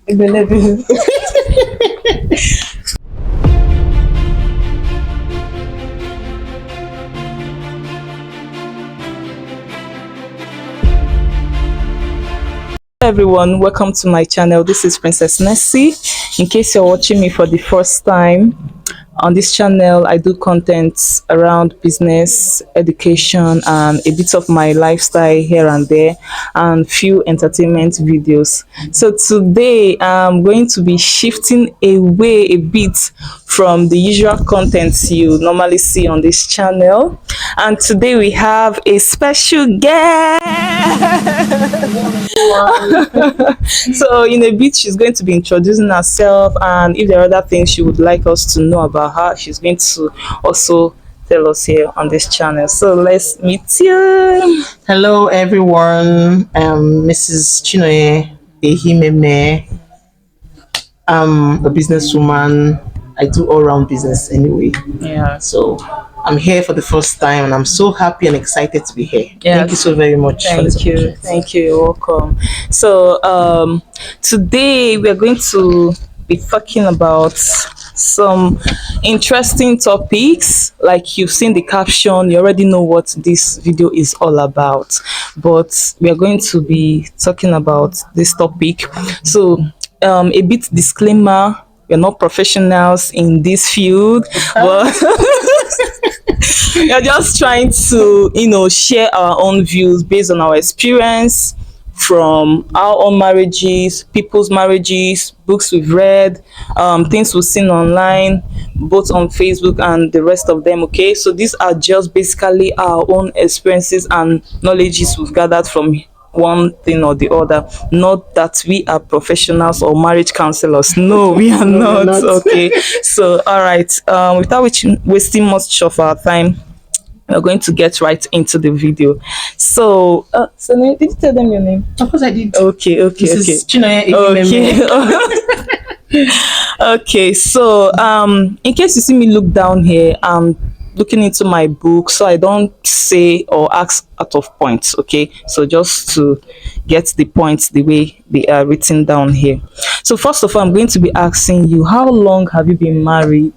Ibelebi. Everyone, welcome to my channel. This is Princess Nessie. In case you're watching me for the first time, on this channel I do content around business, education, and a bit of my lifestyle here and there, and few entertainment videos. So today I'm going to be shifting away a bit from the usual contents you normally see on this channel, and today we have a special guest. So in a bit she's going to be introducing herself, and if there are other things she would like us to know about her, she's going to also tell us here on this channel. So let's meet you. Hello, everyone. Mrs. Chinoye Ehimeme. I'm a businesswoman. I do all-round business anyway. Yeah. So I'm here for the first time, and I'm so happy and excited to be here. Yes. Thank you so very much. Thank you. Thank you. You're welcome. So today we're going to be talking about some interesting topics. Like you've seen the caption, you already know what this video is all about, but we are going to be talking about this topic. So a bit disclaimer, we're not professionals in this field, but we're just trying to share our own views based on our experience from our own marriages, people's marriages, books we've read, things we've seen online, both on Facebook and the rest of them. Okay, so these are just basically our own experiences and knowledges we've gathered from one thing or the other. Not that we are professionals or marriage counselors. No, we are not. Okay, so all right, without wasting much of our time, we're going to get right into the video. So did you tell them your name? Of course I did. Okay. This is Chinoye Ehimeme. Okay. Okay, so in case you see me look down here, I'm looking into my book, so I don't say or ask out of points. Okay, so just to get the points the way they are written down here. So first of all, I'm going to be asking you, how long have you been married?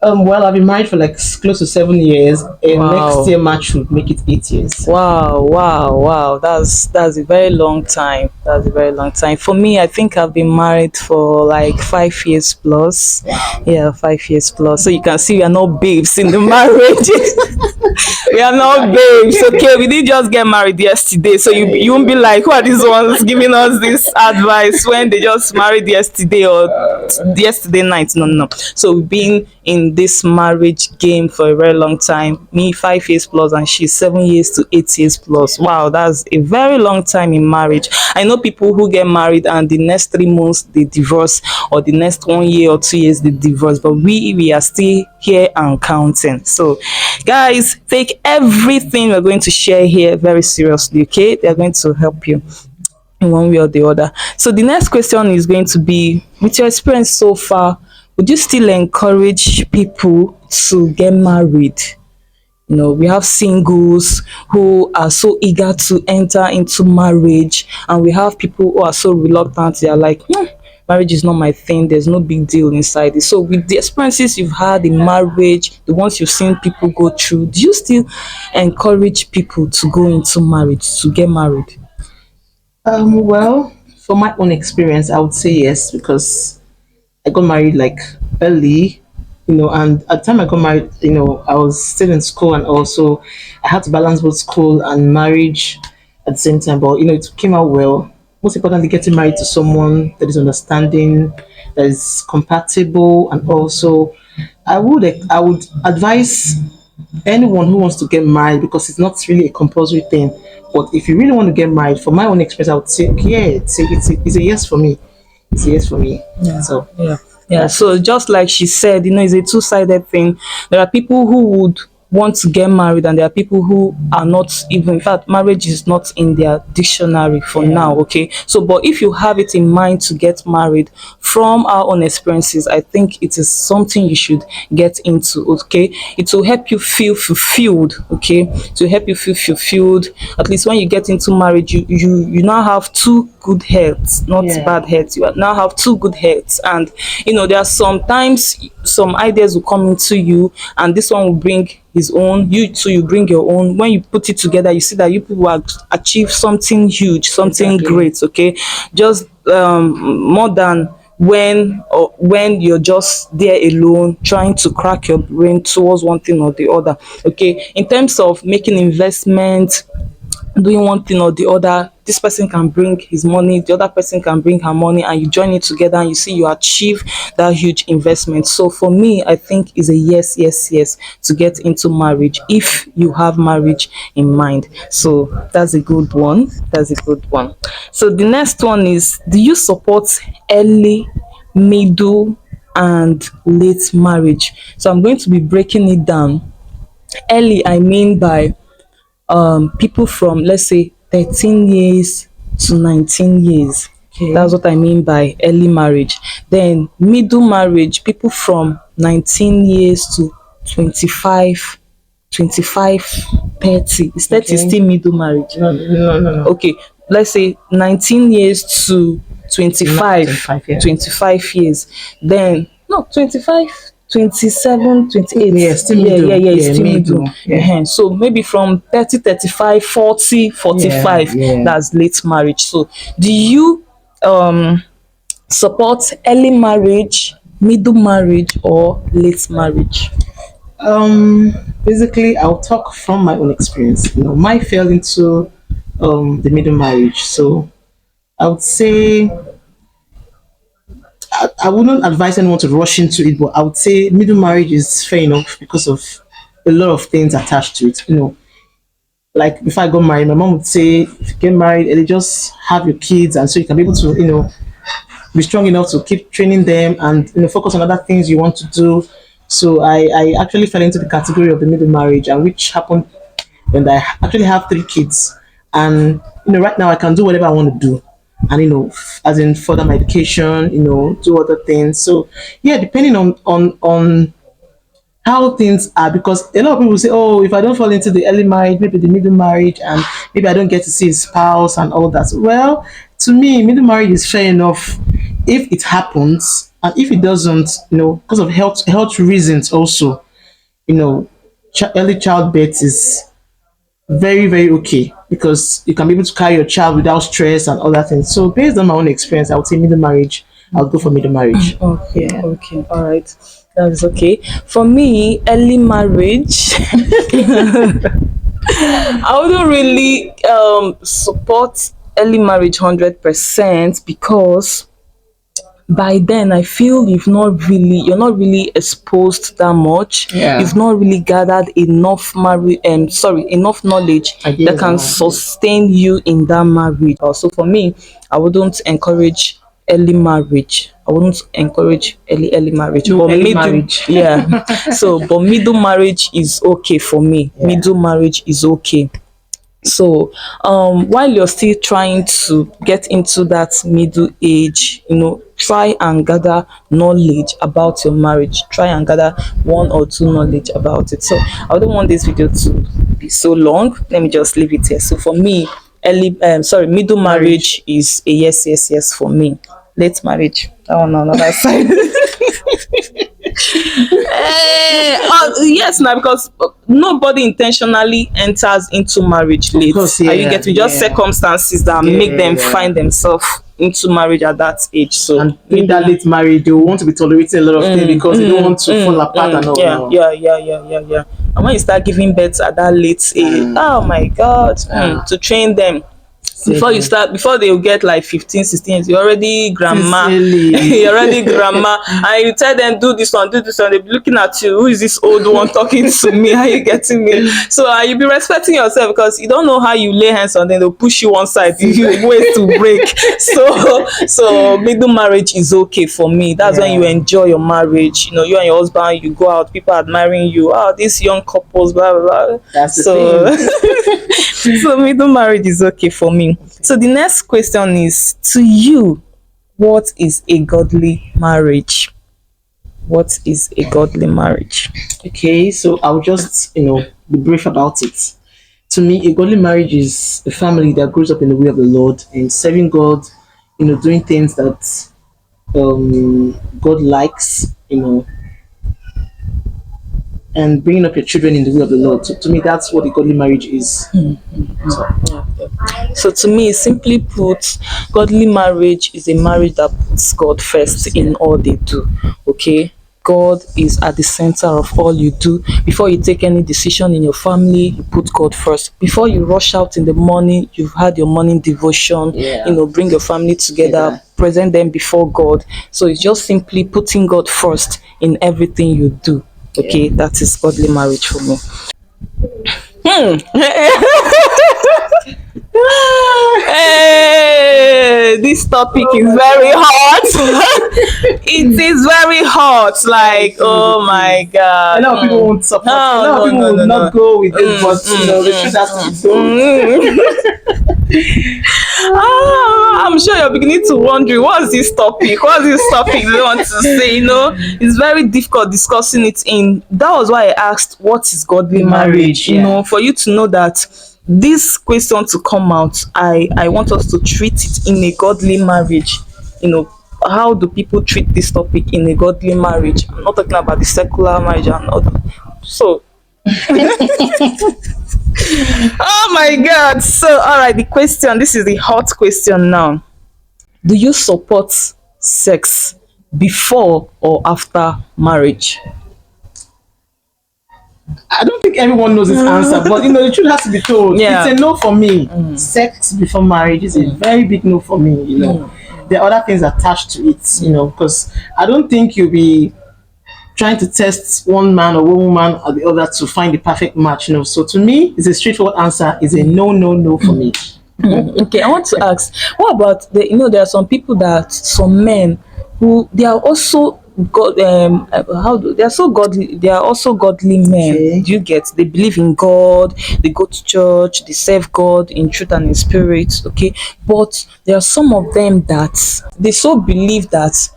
Well, I've been married for like close to 7 years, and Wow. next year March would make it 8 years. Wow. That's a very long time. That's a very long time. For me, I think I've been married for like 5 years plus. Yeah, 5 years plus. So you can see we are not babes in the marriage. We are not babes. Okay, we didn't just get married yesterday. So you won't be like, who are these ones giving us this advice when they just married yesterday or yesterday night? No. So we've been in this marriage game for a very long time. Me 5 years plus, and she's 7 years to 8 years plus. Wow, that's a very long time in marriage. I know people who get married and the next 3 months they divorce, or the next 1 year or 2 years they divorce, but we are still here and counting. So guys, take everything we're going to share here very seriously. Okay, they're going to help you in one way or the other. So the next question is going to be, with your experience so far, would you still encourage people to get married? We have singles who are so eager to enter into marriage, and we have people who are so reluctant. They are like, marriage is not my thing, there's no big deal inside it. So with the experiences you've had in marriage, the ones you've seen people go through, do you still encourage people to go into marriage, to get married? Well, from my own experience, I would say yes, because I got married like early, and at the time I got married, I was still in school, and also I had to balance both school and marriage at the same time. But it came out well. Most importantly, getting married to someone that is understanding, that is compatible, and also I would advise anyone who wants to get married, because it's not really a compulsory thing. But if you really want to get married, from my own experience, I would say, okay, it's a yes for me. It's a yes for me. Yeah. So yeah. So just like she said, it's a two-sided thing. There are people who would want to get married, and there are people who are not even, in fact, marriage is not in their dictionary for now. Okay, so but if you have it in mind to get married, from our own experiences, I think it is something you should get into. Okay, it will help you feel fulfilled. Okay, to help you feel fulfilled. At least when you get into marriage, you now have two good heads, not bad heads. You now have two good heads, and there are sometimes some ideas will come into you, and this one will bring his own, you too you bring your own. When you put it together, you see that you people have achieved something huge, something great. Okay, just more than when you're just there alone trying to crack your brain towards one thing or the other. Okay, in terms of making investment, doing one thing or the other, this person can bring his money, the other person can bring her money, and you join it together, and you see you achieve that huge investment. So for me, I think is a yes, yes, yes to get into marriage if you have marriage in mind. So that's a good one. That's a good one. So the next one is, do you support early, middle, and late marriage? So I'm going to be breaking it down. Early, I mean by people from, let's say, 13 years to 19 years. Okay. That's what I mean by early marriage. Then middle marriage, people from 19 years to 25, 25, 30. Is 30 Okay. still middle marriage? No. Okay, let's say 19 years to 25, 25, yeah. 25 years. Then no, 25, 27, 28. Yeah, still middle. It's Yeah, still middle. middle. Yeah. So maybe from 30, 35, 40, 45, Yeah. that's late marriage. So do you support early marriage, middle marriage, or late marriage? Basically, I'll talk from my own experience. Mine fell into the middle marriage. So I would say I wouldn't advise anyone to rush into it, but I would say middle marriage is fair enough because of a lot of things attached to it. Like before I got married, my mom would say, if you get married, and just have your kids, and so you can be able to, be strong enough to keep training them and focus on other things you want to do. So I actually fell into the category of the middle marriage, and which happened when I actually have three kids, and right now I can do whatever I want to do, and as in further my education, do other things. So yeah, depending on how things are, because a lot of people say, oh, if I don't fall into the early marriage, maybe the middle marriage, and maybe I don't get to see a spouse and all that. Well, to me, middle marriage is fair enough if it happens, and if it doesn't, because of health reasons also, early childbirth is very, very okay, because you can be able to carry your child without stress and other things. So based on my own experience, I would say middle marriage. I'll go for middle marriage. Okay, okay, all right. That's okay. For me, early marriage, I wouldn't really support early marriage 100%, because by then I feel you're not really exposed that much. Yeah. You've not really gathered enough enough knowledge Ideas that can and sustain you in that marriage. Also for me, I wouldn't encourage early marriage. I wouldn't encourage early marriage. No, But early middle, marriage. yeah. So but middle marriage is okay for me. Yeah. Middle marriage is okay. So while you're still trying to get into that middle age, try and gather knowledge about your marriage. Try and gather one or two knowledge about it. So I don't want this video to be so long. Let me just leave it here. So for me, middle marriage is a yes, yes, yes for me. Late marriage, that one on the other side. Yes, now, because nobody intentionally enters into marriage late. course, Are you yeah, getting just yeah. circumstances that make them find themselves into marriage at that age? So And in that late marriage, they will want to be tolerating a lot of things because they don't want to fall apart and all. yeah. And when you start giving birth at that late age, oh my God, to train them, before you start, before they will get like 15, 16 years, you're already grandma. Sincerely. You're already grandma, and you tell them do this one, do this one, they'll be looking at you, who is this old one talking to me? How you getting me? So you be respecting yourself, because you don't know how you lay hands on them, they'll push you one side, you wait to break. So middle marriage is okay for me. That's when you enjoy your marriage. You know, you and your husband, you go out, people admiring you. Oh, these young couples, blah blah blah. That's the So so middle marriage is okay for me. So the next question is, to you, what is a godly marriage? What is a godly marriage? Okay, so I'll just, be brief about it. To me, a godly marriage is a family that grows up in the way of the Lord and serving God, doing things that God likes, and bringing up your children in the way of the Lord. So to me, that's what a godly marriage is. So to me, simply put, godly marriage is a marriage that puts God first in all they do. Okay? God is at the center of all you do. Before you take any decision in your family, you put God first. Before you rush out in the morning, you've had your morning devotion, bring your family together, present them before God. So it's just simply putting God first in everything you do. Okay, that is godly marriage for me. Hey, this topic is very hot. It is very hot. Like, oh my god. I know people won't support. People will not go with it, but the truth has to be told. I'm sure you're beginning to wonder, what's this topic? What's this topic they want to say? It's very difficult discussing it in. That was why I asked, what is godly marriage? For you to know that this question to come out, I want us to treat it in a godly marriage. How do people treat this topic in a godly marriage? I'm not talking about the secular marriage and all that. So oh my god. So all right, the question, this is the hot question now. Do you support sex before or after marriage? I don't think everyone knows this answer, but the truth has to be told. Yeah. It's a no for me. Sex before marriage is a very big no for me. There are other things attached to it, because I don't think you'll be trying to test one man or one woman or the other to find the perfect match. So to me, it's a straightforward answer. It's a no for me. Okay, I want to ask, what about there are some people, some men who they are also God, they are so godly, they are also godly men. Okay. Do you get? They believe in God, they go to church, they serve God in truth and in spirit. Okay, but there are some of them that they so believe that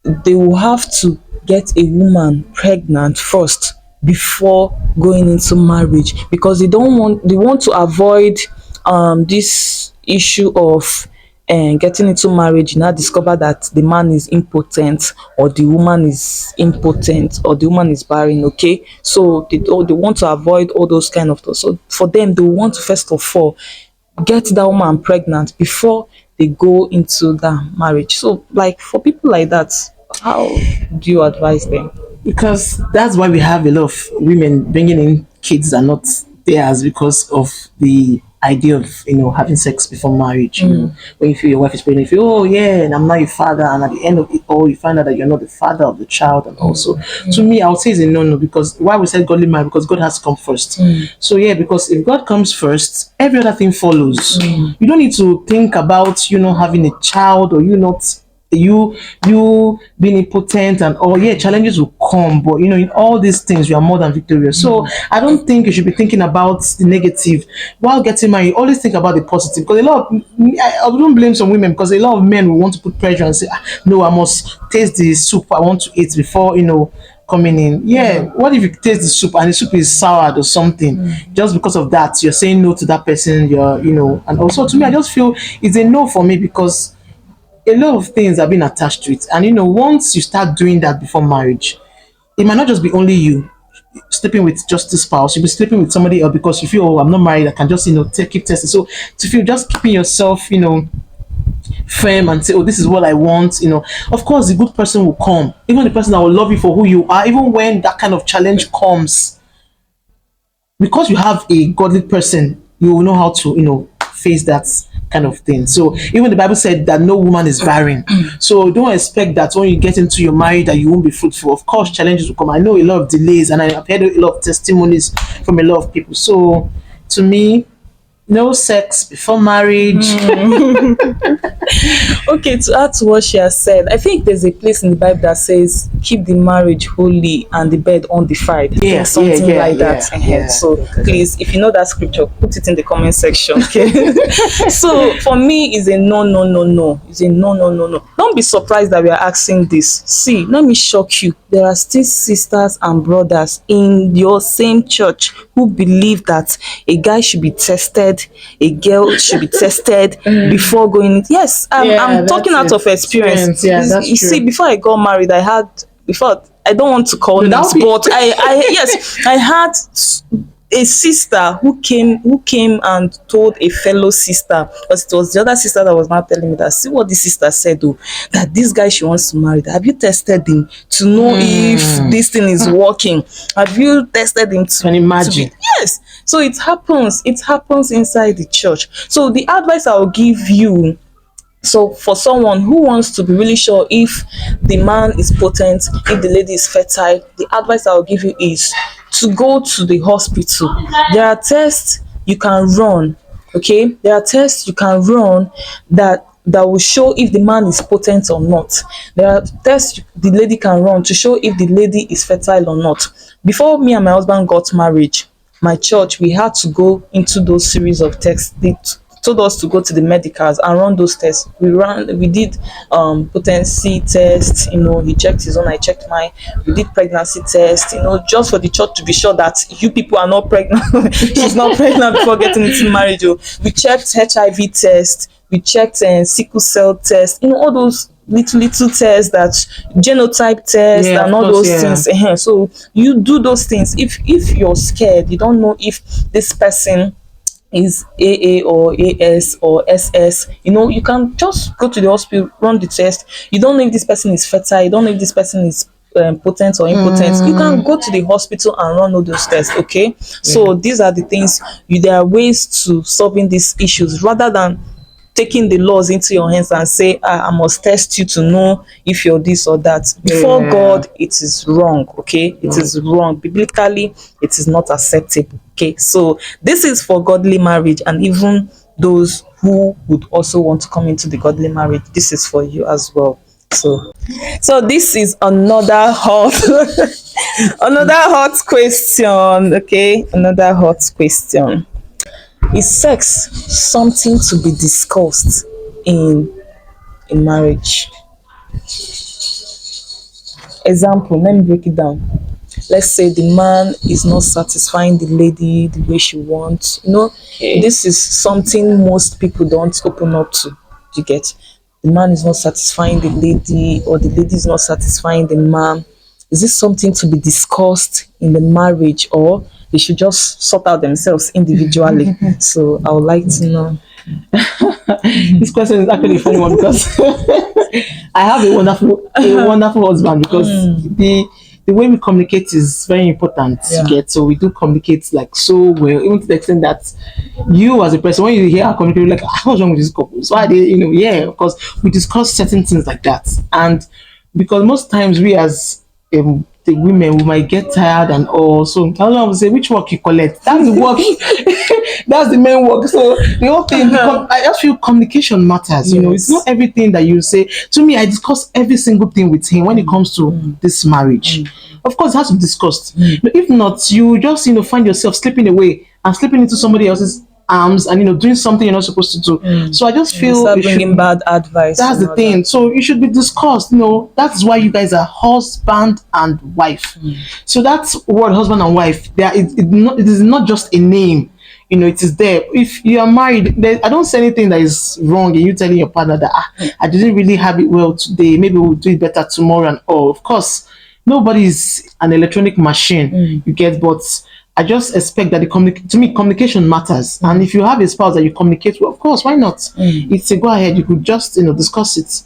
they will have to get a woman pregnant first before going into marriage, because they want to avoid this issue of getting into marriage, you now discover that the man is impotent, or the woman is impotent, or the woman is barren. Okay, so they want to avoid all those kind of things. So for them, they want to first of all get that woman pregnant before they go into that marriage. So like, for people like that, how do you advise them? Because that's why we have a lot of women bringing in kids that are not theirs, because of the idea of having sex before marriage. When you feel your wife is pregnant, you feel, oh yeah, and I'm not your father, and at the end of it all, you find out that you're not the father of the child. And also, to me, I would say it's a no, because why we said godly marriage, because God has to come first. So yeah, because if God comes first, every other thing follows. You don't need to think about having a child, or you being impotent and all. Yeah, challenges will come, but in all these things, you are more than victorious. So I don't think you should be thinking about the negative while getting married. Always think about the positive, because a lot of, I don't blame some women, because a lot of men will want to put pressure and say, no, I must taste the soup I want to eat before coming in. Yeah, what if you taste the soup and the soup is soured or something? Just because of that, you're saying no to that person. And also, to me, I just feel it's a no for me, because a lot of things have been attached to it. And once you start doing that before marriage, it might not just be only you sleeping with just the spouse. You'll be sleeping with somebody else, because you feel, oh, I'm not married, I can just keep testing. So to feel just keeping yourself firm and say, oh, this is what I want. Of course the good person will come, even the person that will love you for who you are, even when that kind of challenge comes. Because you have a godly person, you will know how to face that kind of thing. So even the Bible said that no woman is barren. So don't expect that when you get into your marriage that you won't be fruitful. Of course, challenges will come. I know a lot of delays, and I've heard a lot of testimonies from a lot of people. So to me, no sex before marriage. Okay, to add to what she has said, I think there's a place in the Bible that says, "Keep the marriage holy and the bed undefiled." I think Yeah, something yeah, like that. yeah, yeah. So please, if you know that scripture, put it in the comment section. Okay. So for me, it's a no, no, no, no. It's a no, no, no, no. Don't be surprised that we are asking this. See, let me shock you. There are still sisters and brothers in your same church who believe that a guy should be tested, a girl should be tested before going. Yes, I'm that's talking out it. of experience. Yeah, that's You see, true. before I got married, before I don't want to call No, that names, would be- but yes, I had a sister who came and told a fellow sister, because it was the other sister that was now telling me that, see what this sister said, though, that this guy she wants to marry, have you tested him to know if this thing is working? Have you tested him to Can you imagine? yes. So it happens inside the church. So the advice I will give you, so for someone who wants to be really sure if the man is potent, if the lady is fertile, the advice I will give you is to go to the hospital. There are tests you can run, okay? There are tests you can run that will show if the man is potent or not. There are tests the lady can run to show if the lady is fertile or not. Before me and my husband got married, my church, we had to go into those series of tests. They told us to go to the medicals and run those tests. We did potency tests, he checked his own, I checked mine. We did pregnancy tests, just for the church to be sure that you people are not pregnant. She's not pregnant before getting into marriage. We checked HIV test, we checked sickle cell test, all those little tests, that genotype test, Yeah, and of all course, those yeah. things. So you do those things. If you're scared, you don't know if this person is AA or AS or SS, you can just go to the hospital, run the test. You don't know if this person is fertile, you don't know if this person is potent or impotent. You can go to the hospital and run all those tests, okay? So these are the things, there are ways to solving these issues, rather than taking the laws into your hands and say, I must test you to know if you're this or that. Before Yeah. God, it is wrong, okay? It is wrong. Biblically, it is not acceptable, okay? So this is for godly marriage, and even those who would also want to come into the godly marriage, this is for you as well. So this is another hot another hot question, okay? Another hot question. Is sex something to be discussed in marriage? Example, let me break it down. Let's say the man is not satisfying the lady the way she wants. This is something most people don't open up to. You get? The man is not satisfying the lady, or the lady is not satisfying the man. Is this something to be discussed in the marriage, or they should just sort out themselves individually? So I would like to know. This question is actually a funny one because I have a wonderful husband, because the way we communicate is very important. Yeah. You get? So we do communicate like so well, even to the extent that you as a person, when you hear our communication, you're like, what's wrong with this couple? So why they, of course we discuss certain things like that. And because most times we as the women, we might get tired and all. So I don't know, say which work you collect. That's the work. That's the main work. So the whole thing, I just feel communication matters. It's not everything that you say. To me, I discuss every single thing with him when it comes to this marriage. Of course, it has to be discussed. But if not, you just find yourself slipping away and slipping into somebody else's arms and doing something you're not supposed to do. So I just feel Start it should bringing bad advice. that's and the all thing. So it should be discussed. That's why you guys are husband and wife. So that's what husband and wife. It is not just a name. It is there. If you are married, I don't say anything that is wrong in you telling your partner that I didn't really have it well today. Maybe we'll do it better tomorrow and all. Of course, nobody is an electronic machine. You get, but I just expect that to me, communication matters. And if you have a spouse that you communicate with, of course, why not? It's a go ahead. You could just, discuss it.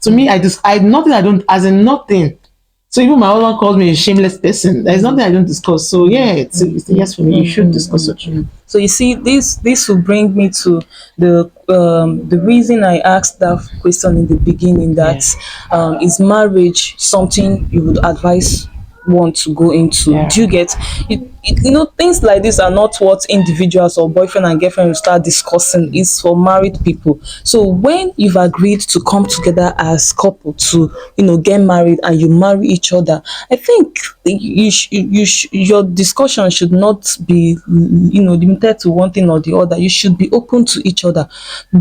To me, nothing. So even my husband calls me a shameless person. There's nothing I don't discuss. So yeah, it's a yes for me. You should discuss it. So you see, this will bring me to the reason I asked that question in the beginning. That is marriage something you would advise one to go into? Yeah. Do you get you know, things like this are not what individuals or boyfriend and girlfriend will start discussing. It's for married people. So when you've agreed to come together as couple to, you know, get married and you marry each other, I think your discussion should not be, you know, limited to one thing or the other. You should be open to each other.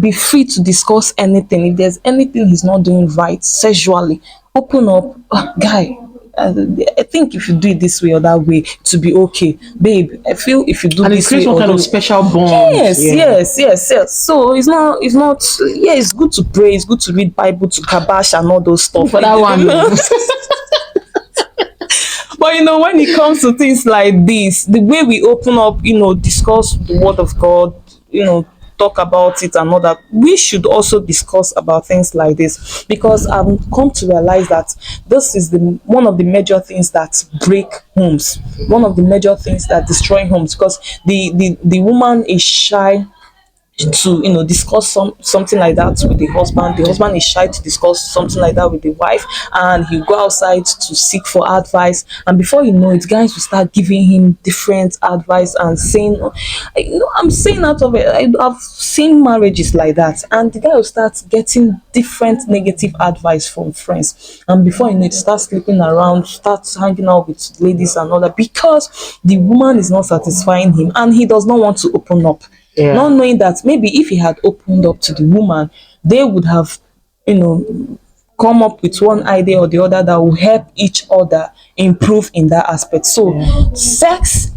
Be free to discuss anything. If there's anything he's not doing right sexually, open up. Guy, I think if you do it this way or that way to be okay, babe. I feel if you do And it this creates way one or kind of do special bond. yes, Yeah. yes. So it's not. Yeah, it's good to pray. It's good to read Bible, to kabash and all those stuff. For that one. But you know, when it comes to things like this, the way we open up, you know, discuss the word of God, you know, talk about it and all that, we should also discuss about things like this, because I've come to realize that this is the one of the major things that break homes, one of the major things that destroy homes, because the woman is shy to, you know, discuss something like that with the husband. The husband is shy to discuss something like that with the wife, and he'll go outside to seek for advice, and before you know it, guys will start giving him different advice and saying, you know, I'm saying out of it, I've seen marriages like that, and the guy will start getting different negative advice from friends, and before you know it, start sleeping around, start hanging out with ladies and all that, because the woman is not satisfying him and he does not want to open up. Yeah. Not knowing that maybe if he had opened up to the woman, they would have, you know, come up with one idea or the other that will help each other improve in that aspect. So sex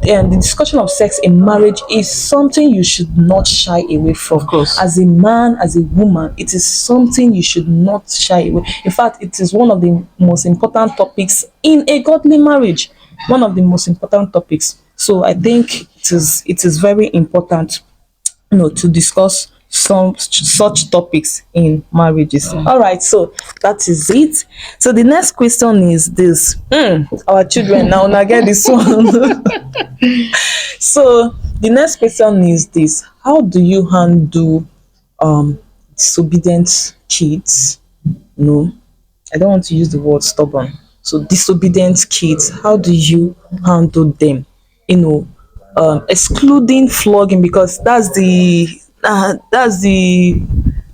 and the discussion of sex in marriage is something you should not shy away from. Of course. As a man, as a woman, it is something you should not shy away. In fact, it is one of the most important topics in a godly marriage. One of the most important topics. So I think it is very important, you know, to discuss some such topics in marriages. All right, so that is it. So the next question is this. Our children now get this one. So the next question is this: how do you handle disobedient kids? No, I don't want to use the word stubborn. So disobedient kids, how do you handle them? You know, excluding flogging, because that's the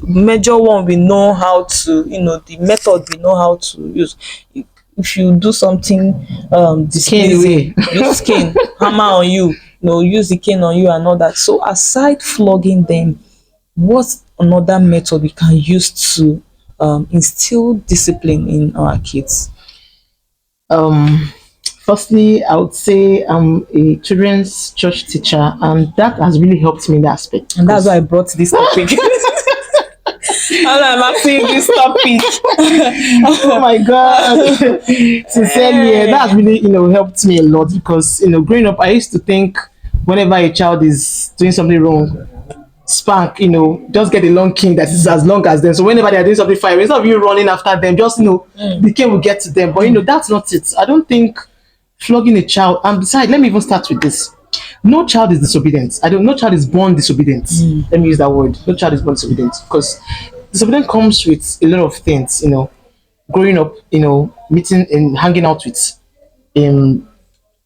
major one we know how to, you know, the method we know how to use. If you do something displeasing, use cane, hammer on you, you know, use the cane on you and all that. So aside flogging them, what's another method we can use to instill discipline in our kids? Firstly, I would say I'm a children's church teacher, and that has really helped me in that aspect. And that's why I brought this topic. And I'm asking this topic. Oh my god. Sincerely, yeah, that's really, you know, helped me a lot, because, you know, growing up I used to think whenever a child is doing something wrong, spank, you know, just get a long cane that is as long as them. So whenever they're doing something fire, instead of you running after them, just, you know, the cane will get to them. But you know, that's not it. I don't think flogging a child, and besides, let me even start with this. No child is disobedient. No child is born disobedient. Let me use that word. No child is born disobedient, because disobedience comes with a lot of things, you know, growing up, you know, meeting and hanging out with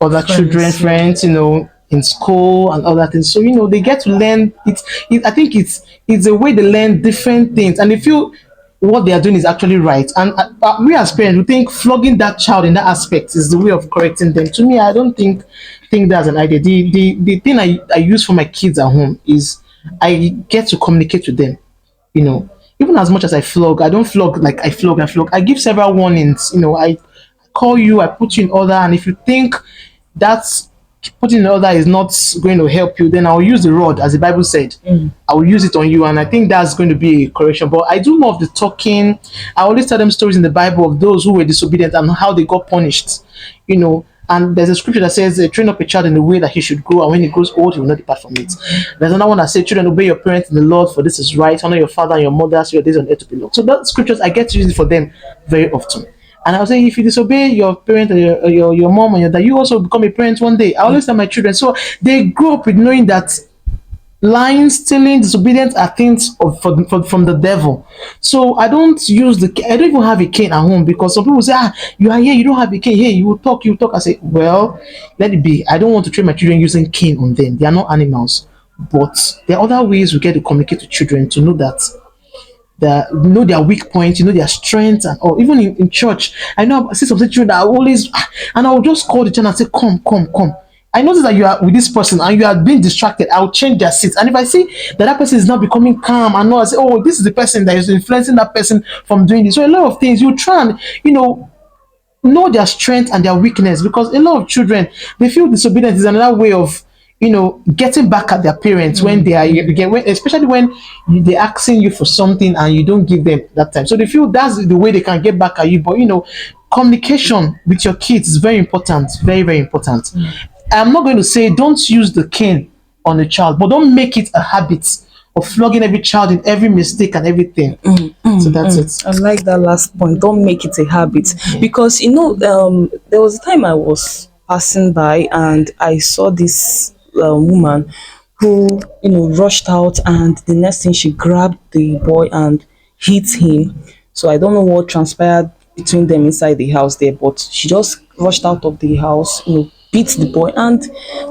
other children, friends, you know, in school and other things. So, you know, they get to learn I think it's a way they learn different things, and they feel what they are doing is actually right. And we as parents, we think flogging that child in that aspect is the way of correcting them. To me, I don't think that's an idea. The thing I use for my kids at home is I get to communicate with them. You know, even as much as I flog, I don't flog like I flog. I give several warnings. You know, I call you, I put you in order, and if you think that's putting in order is not going to help you, then I'll use the rod, as the Bible said. I will use it on you, and I think that's going to be a correction. But I do more of the talking. I always tell them stories in the Bible of those who were disobedient and how they got punished. You know, and there's a scripture that says, train up a child in the way that he should go, and when he grows old, he will not depart from it. There's another one that says, children, obey your parents in the Lord, for this is right. Honor your father and your mother, so your days on earth to be long. So that scriptures, I get to use it for them very often. And I'll say, if you disobey your parent or your mom or your dad, you also become a parent one day. I always tell my children, so they grow up with knowing that lying, stealing, disobedience are things from the devil. So I don't use I don't even have a cane at home, because some people say, you are here, you don't have a cane. Hey, you talk. I say, well, let it be. I don't want to train my children using cane on them. They are not animals. But there are other ways we get to communicate to children to know that you know their weak points, you know their strengths, and or even in church. I know I see some children that are always, and I'll just call the child and say, come, come, come. I notice that you are with this person and you are being distracted. I'll change their seats. And if I see that that person is now becoming calm and know, I say, oh, this is the person that is influencing that person from doing this. So a lot of things you try and, know their strength and their weakness, because a lot of children, they feel disobedience is another way of getting back at their parents when they are especially when they're asking you for something and you don't give them that time, so they feel that's the way they can get back at you. But communication with your kids is very important, very, very important. I'm not going to say don't use the cane on the child, but don't make it a habit of flogging every child in every mistake and everything. So that's it. I like that last point. Don't make it a habit, because there was a time I was passing by and I saw this woman who rushed out, and the next thing she grabbed the boy and hit him. So I don't know what transpired between them inside the house there, but she just rushed out of the house, beat the boy. And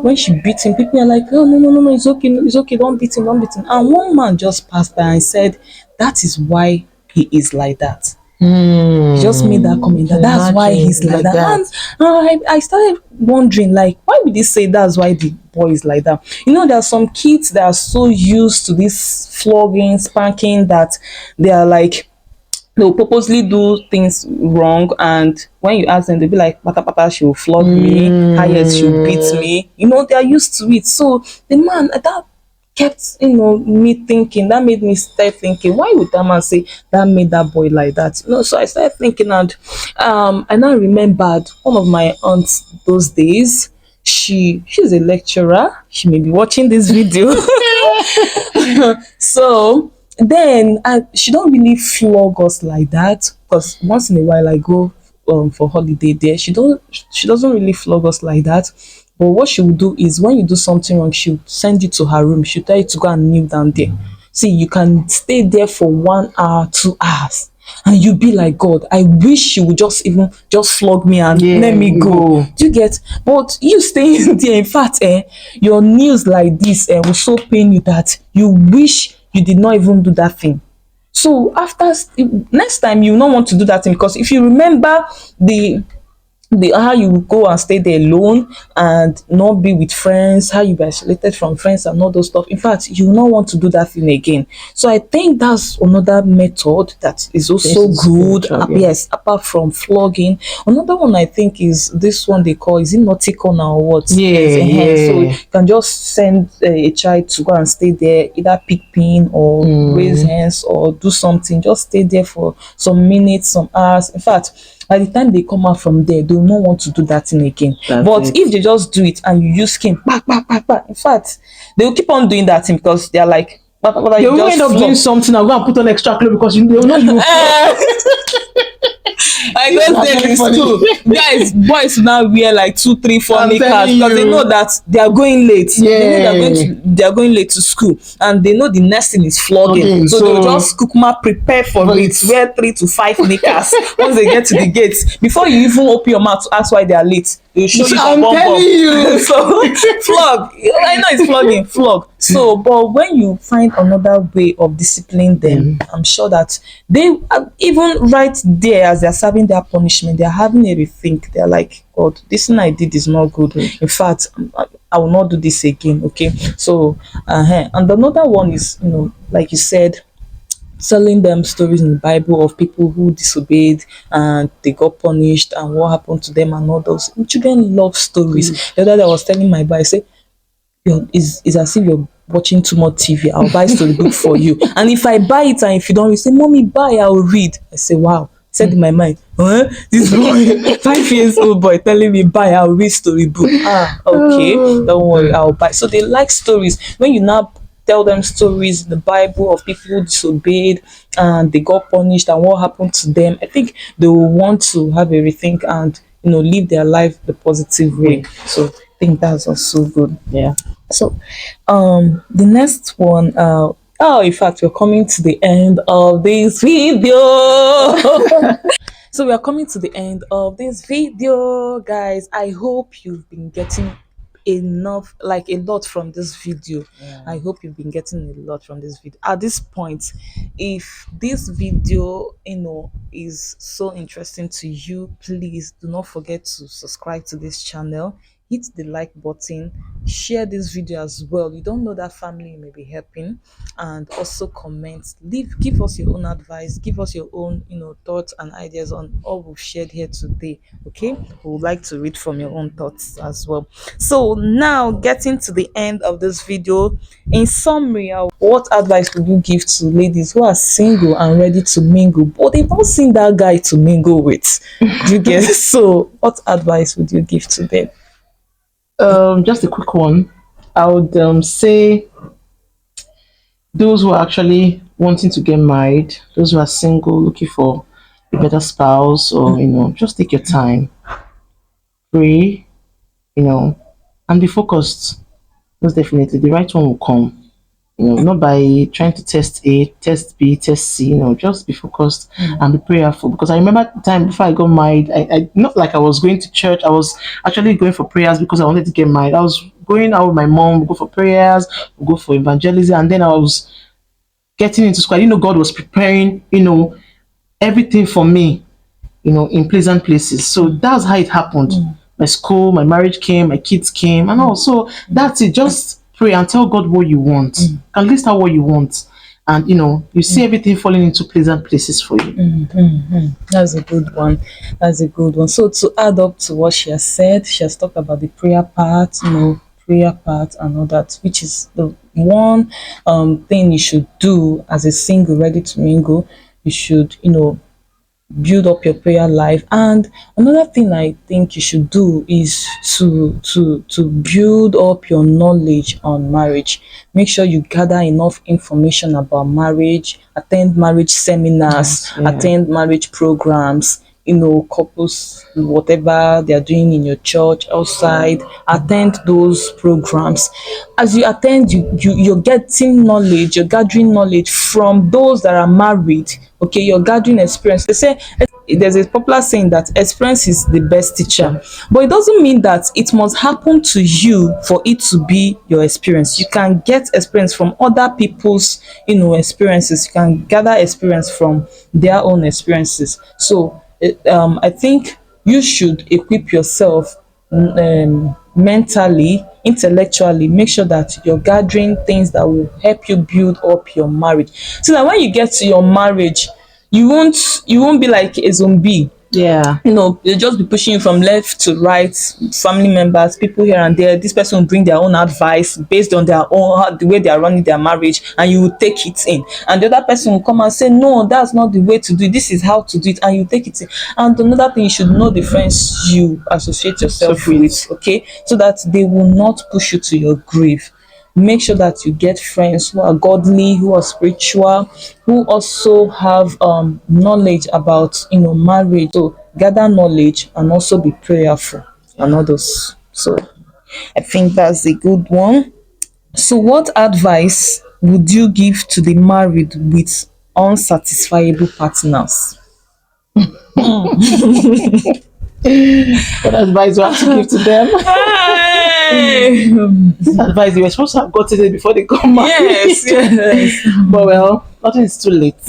when she beat him, people are like, oh, no, no, no, no, it's okay, no, it's okay, don't beat him, don't beat him. And one man just passed by and said, that is why he is like that. He just made that comment, that's why he's like that. And I started wondering, like, why would they say that's why the boy is like that? There are some kids that are so used to this flogging, spanking, that they are like, they'll purposely do things wrong, and when you ask them, they'll be like, pata pata, she will flog me, highest she'll beat me. They are used to it. So the man, that kept me thinking, that made me start thinking, why would that man say that made that boy like that? So I started thinking, and I now remembered one of my aunts those days. She's a lecturer. She may be watching this video. So then she don't really flog us like that, because once in a while I go for holiday there. She doesn't really flog us like that. But what she will do is, when you do something wrong, she'll send you to her room. She'll tell you to go and kneel down there. See, you can stay there for 1 hour, 2 hours, and you be like, God, I wish she would just flog me and let me go. Do you get? But you staying there, in fact, your knees like this will so pain you that you wish you did not even do that thing. So after next time, you will not want to do that thing, because if you remember the how you go and stay there alone and not be with friends, how you be isolated from friends and all those stuff, in fact, you will not want to do that thing again. So I think that's another method that is also good. Yes, apart from flogging. Another one I think is this one they call, is it naughty-corner or what? So you can just send a child to go and stay there, either pick pin or raise hands or do something. Just stay there for some minutes, some hours. In fact, by the time they come out from there, they will not want to do that thing again. If they just do it and you use skin, in fact, they will keep on doing that thing, because they are like, they will end up doing something. I'm going to put on extra clothes, because you know you. I go there in school, guys, boys now wear like 2, 3, 4 knickers, because they know that they are going late. They are going late to school, and they know the next thing is flogging. So they'll just prepare for it. Wear 3 to 5 knickers once they get to the gates. Before you even open your mouth to ask why they are late, they'll show you I'm telling you. So flog. I know it's flogging, flog. So, but when you find another way of disciplining them, I'm sure that they even right there, as they're serving their punishment, they're having a rethink. They're like, God, this thing I did is not good. In fact, I will not do this again. Okay. So, and another one is, like you said, telling them stories in the Bible of people who disobeyed and they got punished and what happened to them and all those. Children love stories. The other day I was telling my boy, I said, it's as if you're watching too much TV. I'll buy storybook for you. And if I buy it and if you don't read, say, Mommy, buy, I'll read. I say, wow. Said in my mind, this boy, 5 years old boy telling me, buy, I'll read storybook. Okay, don't worry, I'll buy. So they like stories. When you now tell them stories in the Bible of people who disobeyed and they got punished and what happened to them, I think they will want to have a rethink and live their life the positive way. So I think that's also good. Yeah. So, the next one, oh, in fact, we're coming to the end of this video. So we are coming to the end of this video, guys. I hope you've been getting enough, like a lot from this video. I hope you've been getting a lot from this video. At this point, if this video is so interesting to you, please do not forget to subscribe to this channel, hit the like button, share this video as well. You don't know that family you may be helping, and also comment, give us your own advice, give us your own thoughts and ideas on all we've shared here today. Okay, we would like to read from your own thoughts as well. So now, getting to the end of this video, in summary, what advice would you give to ladies who are single and ready to mingle but they've not seen that guy to mingle with? Do you get it? So what advice would you give to them? Just a quick one. I would say those who are actually wanting to get married, those who are single, looking for a better spouse, or just take your time, pray, and be focused. Most definitely, the right one will come. Not by trying to test A, test B, test C. Just be focused and be prayerful. Because I remember the time before I got married, I not like I was going to church. I was actually going for prayers because I wanted to get married. I was going out with my mom, we go for prayers, we go for evangelism, and then I was getting into school. I didn't know God was preparing, everything for me, in pleasant places. So that's how it happened. My school, my marriage came, my kids came, and also that's it. Just pray and tell God what you want. And list out what you want. And you see everything falling into pleasant places for you. That's a good one. That's a good one. So to add up to what she has said, she has talked about the prayer part, and all that, which is the one thing you should do as a single ready to mingle. You should build up your prayer life. And another thing I think you should do is to build up your knowledge on marriage. Make sure you gather enough information about marriage, attend marriage seminars, attend marriage programs, couples, whatever they are doing in your church, outside, attend those programs. As you attend, you're getting knowledge, you're gathering knowledge from those that are married. Okay, you're gathering experience. They say there's a popular saying that experience is the best teacher, but it doesn't mean that it must happen to you for it to be your experience. You can get experience from other people's experiences. You can gather experience from their own experiences. So I think you should equip yourself mentally, intellectually. Make sure that you're gathering things that will help you build up your marriage, so that when you get to your marriage, you won't be like a zombie. They'll just be pushing you from left to right, family members, people here and there. This person will bring their own advice based on their own, the way they are running their marriage, and you will take it in. And the other person will come and say, no, that's not the way to do it, this is how to do it, and you take it in. And another thing, you should know the friends you associate yourself with, okay, so that they will not push you to your grave. Make sure that you get friends who are godly, who are spiritual, who also have knowledge about marriage. So gather knowledge and also be prayerful and others. So I think that's a good one. So what advice would you give to the married with unsatisfiable partners? What advice do I have to give to them? This advice you were supposed to have gotten it before they got married. Yes. But well, nothing is too late.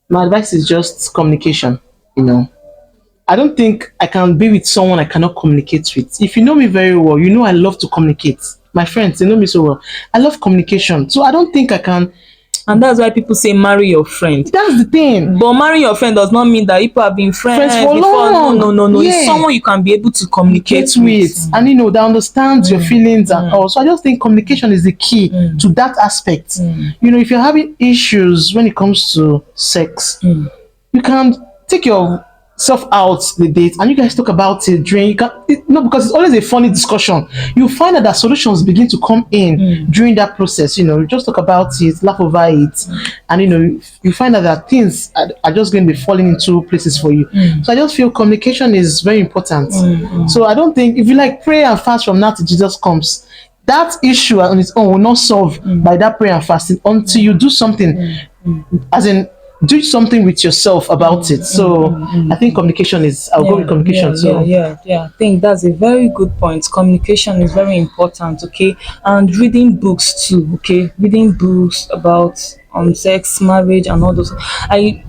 My advice is just communication. I don't think I can be with someone I cannot communicate with. If you know me very well, you know I love to communicate. My friends, they know me so well. I love communication. So I don't think I can. And that's why people say marry your friend. That's the thing. But marry your friend does not mean that people have been friends for before. long. No. It's someone you can be able to communicate with. And that understands your feelings and all. So I just think communication is the key to that aspect. If you're having issues when it comes to sex, you can take your self out the date and you guys talk about it during you can no because it's always a funny discussion. You find that solutions begin to come in during that process. You just talk about it, laugh over it, and you find out that things are just going to be falling into places for you. So I just feel communication is very important. So I don't think if you like pray and fast from now till Jesus comes, that issue on its own will not solve by that prayer and fasting until you do something, as in do something with yourself about it. So I think communication is. I'll go with communication. So I think that's a very good point. Communication is very important, okay? And reading books too, okay? Reading books about sex, marriage, and all those.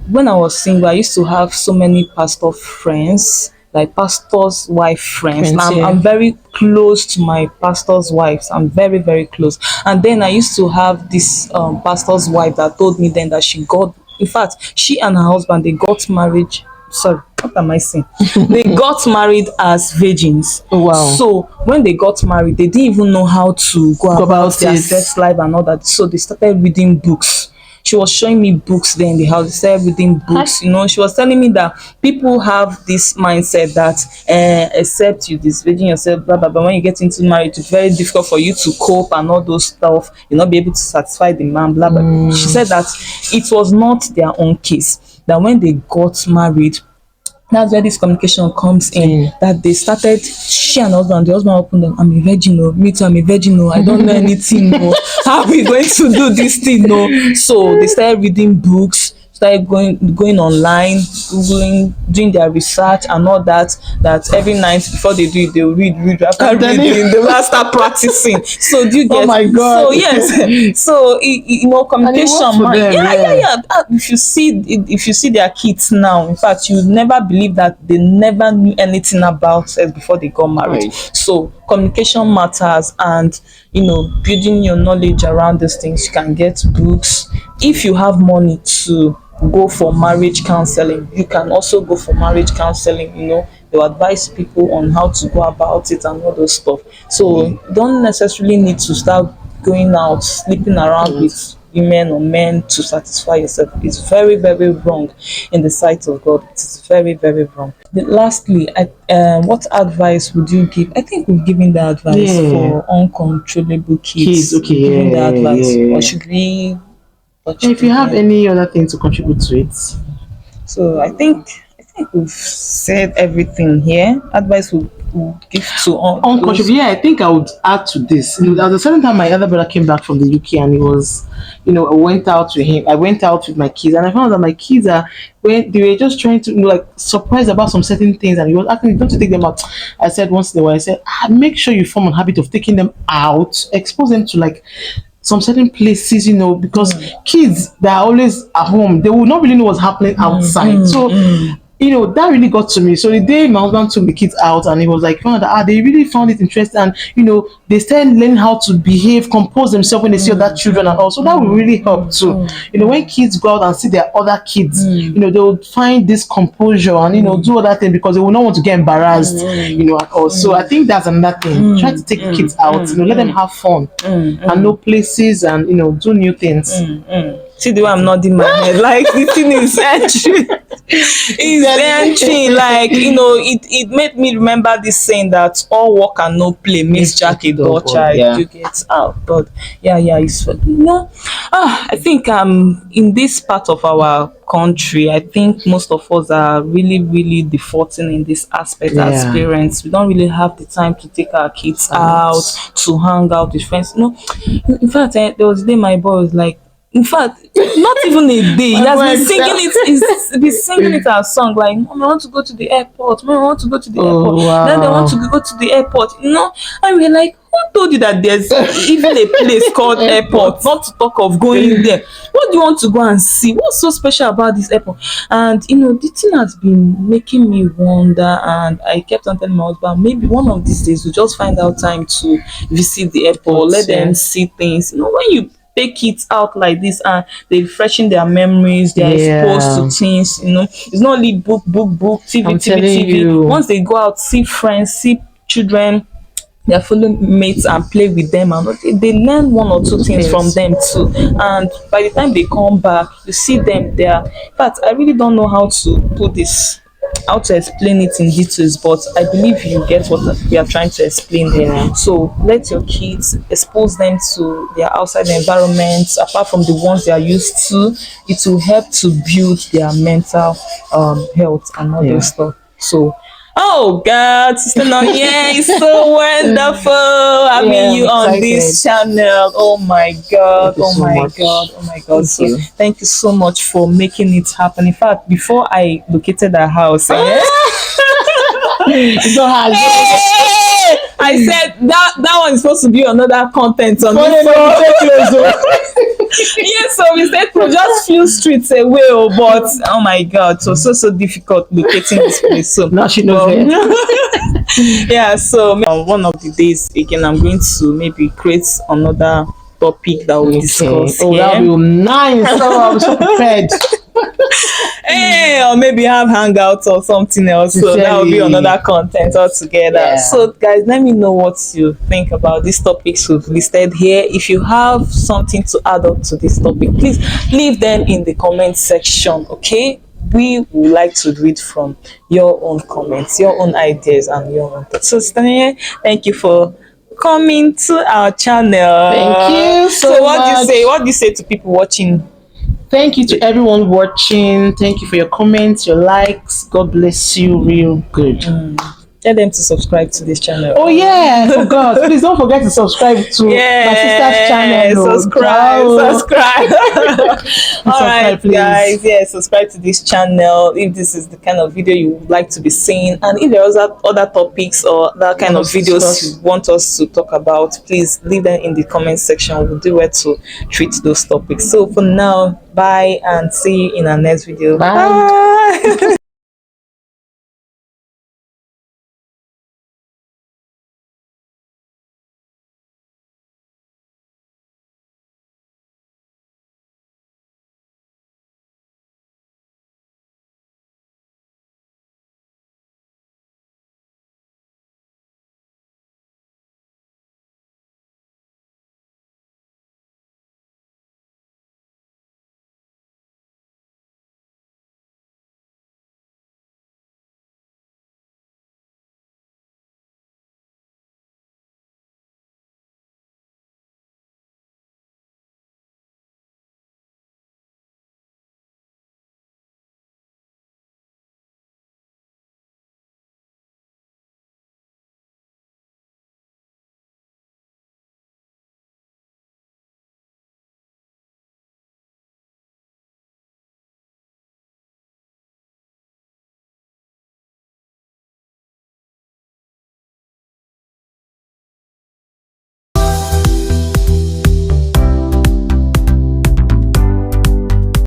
When I was single, I used to have so many pastor friends, like pastor's wife friends. Friends, I'm, yeah. I'm very close to my pastor's wives. I'm very, very close. And then I used to have this pastor's wife that told me then that she got, in fact, she and her husband, they got married. Sorry, what am I saying? They got married as virgins. Oh, wow. So when they got married, they didn't even know how to go about about their it. sex life and all that. So they started reading books. She was showing me books there in the house. They started reading books. She was telling me that people have this mindset that except you disvirgin yourself, blah blah blah. When you get into marriage, it's very difficult for you to cope and all those stuff. You'll not be able to satisfy the man, blah blah. She said that it was not their own case. That when they got married, that's where this communication comes in. That they started, she and the husband opened them. I'm a virgin, oh. Me too, I'm a virgin, oh. I don't know anything, oh. How are we going to do this thing, no? So they started reading books, started going online, googling, doing their research and all that. That every night before they do it, they'll read. After And then reading, they will start practicing. So do you get? Oh my God. So yes. So communication. for them, Yeah. If you see their kids now, in fact, you would never believe that they never knew anything about sex before they got married. Right. So communication matters, and building your knowledge around these things. You can get books. If you have money to go for marriage counseling, you can also go for marriage counseling. They'll advise people on how to go about it and all those stuff. So you don't necessarily need to start going out sleeping around with women or men to satisfy yourself. It's very, very wrong in the sight of God. It is very, very wrong. Lastly, what advice would you give? I think we've given the advice for uncontrollable kids. Okay, We've given the yeah, advice. yeah. Or should we touch If you it have again? any other thing to contribute to it. So I think we've said everything here. Advice would give to Unconscious. Yeah, I think I would add to this. There was a certain time my other brother came back from the UK and he was, I went out with him. I went out with my kids and I found that my kids when they were just trying to like surprised about some certain things and he was asking me, don't you take them out? I said once in a while, I said, make sure you form a habit of taking them out, expose them to like some certain places, because kids that are always at home, they will not really know what's happening outside. So that really got to me. So the day my husband took the kids out and he was like, they really found it interesting, and they started learning how to behave, compose themselves when they see other children and all. So that will really help too. When kids go out and see their other kids, they will find this composure and do other things because they will not want to get embarrassed, and all. So I think that's another thing. Try to take the kids out, let them have fun and know places and do new things. See the way I'm nodding my head, like the thing is entering. It's entering, like it made me remember this saying that all work and no play makes Jack a dull child. Yeah. You get out, but it's I think in this part of our country, I think most of us are really, really defaulting in this aspect as Yeah. parents. We don't really have the time to take our kids out to hang out with friends. In fact, there was a day my boy was like, in fact, not even a day. He has been singing it. He's been singing it as a song. Like, Mom, I want to go to the airport. Mom, I want to go to the airport. Wow. Then they want to go to the airport. And we're like, who told you that there's even a place called airport? Not to talk of going there. What do you want to go and see? What's so special about this airport? And the thing has been making me wonder. And I kept on telling my husband, maybe one of these days we'll just find out time to visit the airport. Let them see things. When you take it out like this and they freshen their memories, they are exposed to things. It's not only book, TV, I'm telling TV. you. Once they go out, see friends, see children, their fellow mates, and play with them, and they learn one or two things from them too. And by the time they come back, you see them there. In fact, I really don't know how to put this. how to explain it in details, but I believe you get what we are trying to explain here. Yeah. So let your kids expose them to their outside environments apart from the ones they are used to. It will help to build their mental health and all Yeah. those stuff. So oh God, Sister Nonye is so wonderful having Yeah, you I'm on this excited. channel. Oh my God, Thank you oh so my much. God, oh my God. Thank So you. thank you so much for making it happen. In fact, before I located our house, It's not hard. hey, I said that one is supposed to be another content on this. Yes, so we stayed for just few streets away, but oh my God, so difficult locating this place. So Now she knows it. yeah, so one of the days again, I'm going to maybe create another topic that we'll discuss Oh, here. that'll be nice. Oh, I'm so prepared. Hey, or maybe have hangouts or something else. So that will be Sincerely. another content altogether. Yeah. So guys, let me know what you think about these topics we've listed here. If you have something to add up to this topic, please leave them in the comment section. Okay, we would like to read from your own comments, your own ideas, and your own thoughts. So Stanye, thank you for coming to our channel. Thank you so what do you much. say? What do you say to people watching? Thank you to everyone watching. Thank you for your comments, your likes. God bless you real good. Tell them to subscribe to this channel. Oh yeah, I forgot. Please don't forget to subscribe to my sister's channel. Oh. Subscribe. All right, Subscribe, please. guys. Yeah, subscribe to this channel if this is the kind of video you would like to be seeing, and if there are other topics or that kind of videos discuss. you want us to talk about, please leave them in the comment section. We'll do it to treat those topics. So for now, bye and see you in our next video. Bye. Bye.